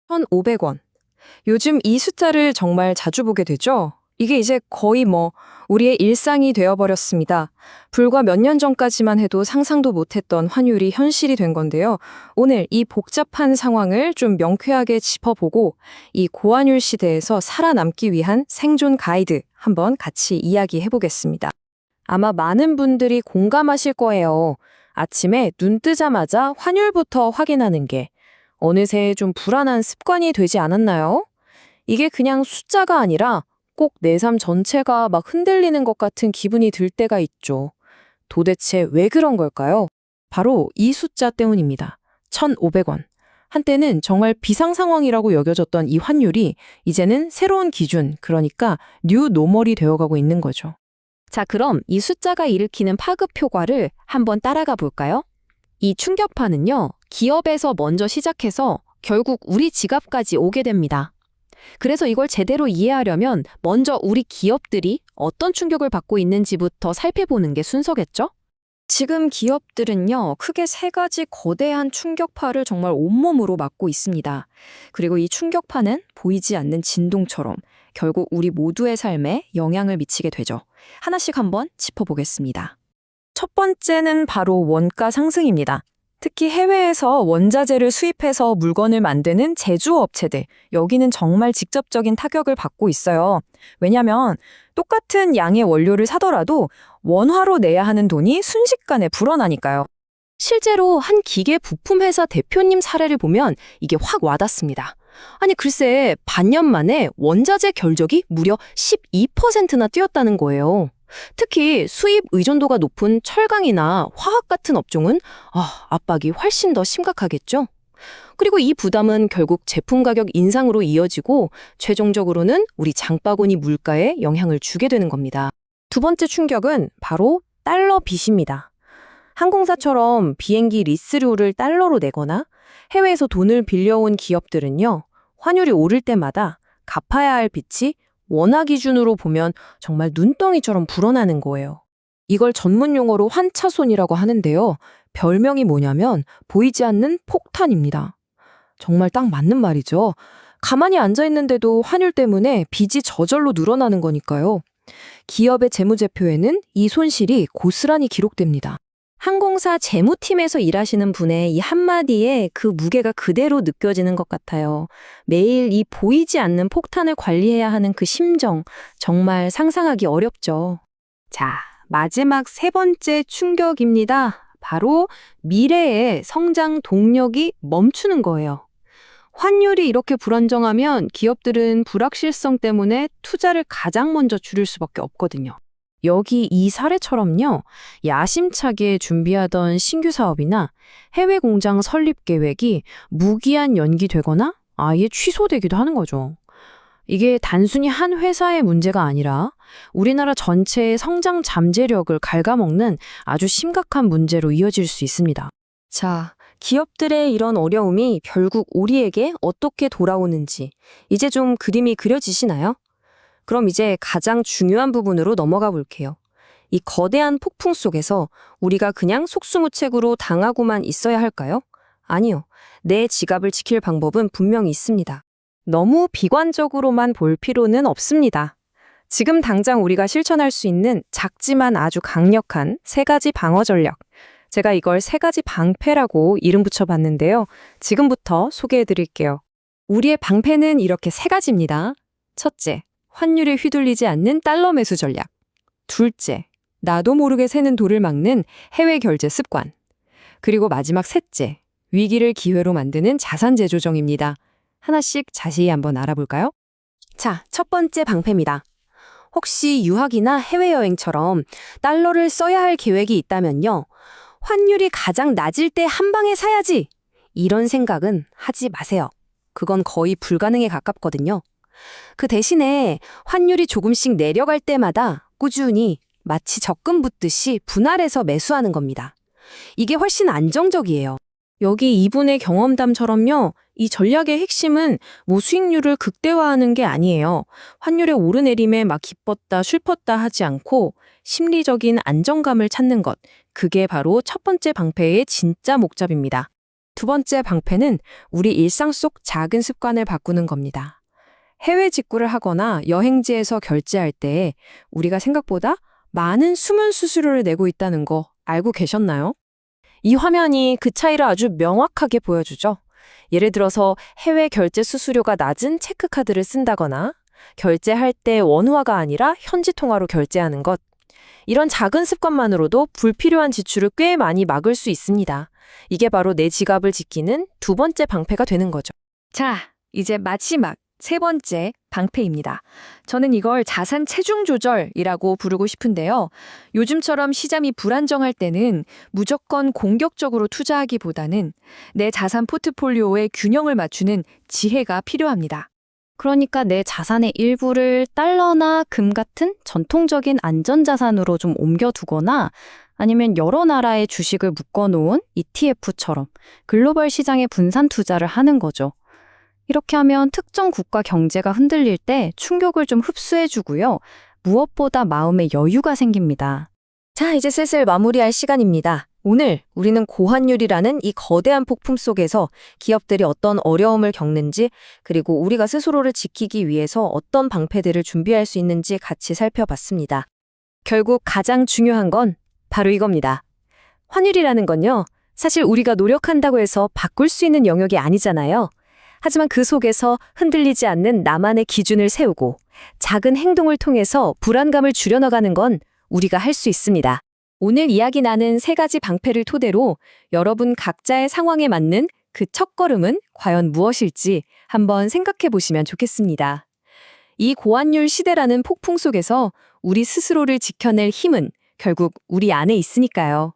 1,500원. 요즘 이 숫자를 정말 자주 보게 되죠? 이게 이제 거의 우리의 일상이 되어버렸습니다. 불과 몇 년 전까지만 해도 상상도 못했던 환율이 현실이 된 건데요. 오늘 이 복잡한 상황을 좀 명쾌하게 짚어보고 이 고환율 시대에서 살아남기 위한 생존 가이드 한번 같이 이야기해보겠습니다. 아마 많은 분들이 공감하실 거예요. 아침에 눈 뜨자마자 환율부터 확인하는 게 어느새 좀 불안한 습관이 되지 않았나요? 이게 그냥 숫자가 아니라 꼭 내 삶 전체가 막 흔들리는 것 같은 기분이 들 때가 있죠. 도대체 왜 그런 걸까요? 바로 이 숫자 때문입니다. 1,500원. 한때는 정말 비상 상황이라고 여겨졌던 이 환율이 이제는 새로운 기준, 그러니까 뉴 노멀이 되어가고 있는 거죠. 자, 그럼 이 숫자가 일으키는 파급 효과를 한번 따라가 볼까요? 이 충격파는요, 기업에서 먼저 시작해서 결국 우리 지갑까지 오게 됩니다. 그래서 이걸 제대로 이해하려면 먼저 우리 기업들이 어떤 충격을 받고 있는지부터 살펴보는 게 순서겠죠? 지금 기업들은요, 크게 세 가지 거대한 충격파를 정말 온몸으로 맞고 있습니다. 그리고 이 충격파는 보이지 않는 진동처럼 결국 우리 모두의 삶에 영향을 미치게 되죠. 하나씩 한번 짚어보겠습니다. 첫 번째는 바로 원가 상승입니다. 특히 해외에서 원자재를 수입해서 물건을 만드는 제조업체들, 여기는 정말 직접적인 타격을 받고 있어요. 왜냐하면 똑같은 양의 원료를 사더라도 원화로 내야 하는 돈이 순식간에 불어나니까요. 실제로 한 기계 부품 회사 대표님 사례를 보면 이게 확 와닿습니다. 아니 글쎄 반년 만에 원자재 결적이 무려 12%나 뛰었다는 거예요. 특히 수입 의존도가 높은 철강이나 화학 같은 업종은 압박이 훨씬 더 심각하겠죠. 그리고 이 부담은 결국 제품 가격 인상으로 이어지고 최종적으로는 우리 장바구니 물가에 영향을 주게 되는 겁니다. 두 번째 충격은 바로 달러 빚입니다. 항공사처럼 비행기 리스료를 달러로 내거나 해외에서 돈을 빌려온 기업들은요, 환율이 오를 때마다 갚아야 할 빚이 원화 기준으로 보면 정말 눈덩이처럼 불어나는 거예요. 이걸 전문 용어로 환차손이라고 하는데요. 별명이 뭐냐면 보이지 않는 폭탄입니다. 정말 딱 맞는 말이죠. 가만히 앉아있는데도 환율 때문에 빚이 저절로 늘어나는 거니까요. 기업의 재무제표에는 이 손실이 고스란히 기록됩니다. 항공사 재무팀에서 일하시는 분의 이 한마디에 그 무게가 그대로 느껴지는 것 같아요. 매일 이 보이지 않는 폭탄을 관리해야 하는 그 심정, 정말 상상하기 어렵죠. 자, 마지막 세 번째 충격입니다. 바로 미래의 성장 동력이 멈추는 거예요. 환율이 이렇게 불안정하면 기업들은 불확실성 때문에 투자를 가장 먼저 줄일 수밖에 없거든요. 여기 이 사례처럼요, 야심차게 준비하던 신규 사업이나 해외 공장 설립 계획이 무기한 연기되거나 아예 취소되기도 하는 거죠. 이게 단순히 한 회사의 문제가 아니라 우리나라 전체의 성장 잠재력을 갉아먹는 아주 심각한 문제로 이어질 수 있습니다. 자, 기업들의 이런 어려움이 결국 우리에게 어떻게 돌아오는지 이제 좀 그림이 그려지시나요? 그럼 이제 가장 중요한 부분으로 넘어가 볼게요. 이 거대한 폭풍 속에서 우리가 그냥 속수무책으로 당하고만 있어야 할까요? 아니요. 내 지갑을 지킬 방법은 분명히 있습니다. 너무 비관적으로만 볼 필요는 없습니다. 지금 당장 우리가 실천할 수 있는 작지만 아주 강력한 세 가지 방어 전략. 제가 이걸 세 가지 방패라고 이름 붙여봤는데요. 지금부터 소개해 드릴게요. 우리의 방패는 이렇게 세 가지입니다. 첫째, 환율에 휘둘리지 않는 달러 매수 전략. 둘째, 나도 모르게 새는 돌을 막는 해외 결제 습관. 그리고 마지막 셋째, 위기를 기회로 만드는 자산 재조정입니다. 하나씩 자세히 한번 알아볼까요? 자, 첫 번째 방패입니다. 혹시 유학이나 해외여행처럼 달러를 써야 할 계획이 있다면요. 환율이 가장 낮을 때 한 방에 사야지. 이런 생각은 하지 마세요. 그건 거의 불가능에 가깝거든요. 그 대신에 환율이 조금씩 내려갈 때마다 꾸준히 마치 적금 붓듯이 분할해서 매수하는 겁니다. 이게 훨씬 안정적이에요. 여기 이분의 경험담처럼요. 이 전략의 핵심은 수익률을 극대화하는 게 아니에요. 환율의 오르내림에 막 기뻤다 슬펐다 하지 않고 심리적인 안정감을 찾는 것. 그게 바로 첫 번째 방패의 진짜 목적입니다. 두 번째 방패는 우리 일상 속 작은 습관을 바꾸는 겁니다. 해외 직구를 하거나 여행지에서 결제할 때 우리가 생각보다 많은 숨은 수수료를 내고 있다는 거 알고 계셨나요? 이 화면이 그 차이를 아주 명확하게 보여주죠. 예를 들어서 해외 결제 수수료가 낮은 체크카드를 쓴다거나 결제할 때 원화가 아니라 현지 통화로 결제하는 것. 이런 작은 습관만으로도 불필요한 지출을 꽤 많이 막을 수 있습니다. 이게 바로 내 지갑을 지키는 두 번째 방패가 되는 거죠. 자, 이제 마지막 세 번째 방패입니다. 저는 이걸 자산 체중 조절이라고 부르고 싶은데요. 요즘처럼 시장이 불안정할 때는 무조건 공격적으로 투자하기보다는 내 자산 포트폴리오의 균형을 맞추는 지혜가 필요합니다. 그러니까 내 자산의 일부를 달러나 금 같은 전통적인 안전자산으로 좀 옮겨두거나 아니면 여러 나라의 주식을 묶어놓은 ETF처럼 글로벌 시장에 분산 투자를 하는 거죠. 이렇게 하면 특정 국가 경제가 흔들릴 때 충격을 좀 흡수해주고요. 무엇보다 마음에 여유가 생깁니다. 자, 이제 슬슬 마무리할 시간입니다. 오늘 우리는 고환율이라는 이 거대한 폭풍 속에서 기업들이 어떤 어려움을 겪는지, 그리고 우리가 스스로를 지키기 위해서 어떤 방패들을 준비할 수 있는지 같이 살펴봤습니다. 결국 가장 중요한 건 바로 이겁니다. 환율이라는 건요, 사실 우리가 노력한다고 해서 바꿀 수 있는 영역이 아니잖아요. 하지만 그 속에서 흔들리지 않는 나만의 기준을 세우고 작은 행동을 통해서 불안감을 줄여나가는 건 우리가 할 수 있습니다. 오늘 이야기 나눈 세 가지 방패를 토대로 여러분 각자의 상황에 맞는 그 첫걸음은 과연 무엇일지 한번 생각해 보시면 좋겠습니다. 이 고환율 시대라는 폭풍 속에서 우리 스스로를 지켜낼 힘은 결국 우리 안에 있으니까요.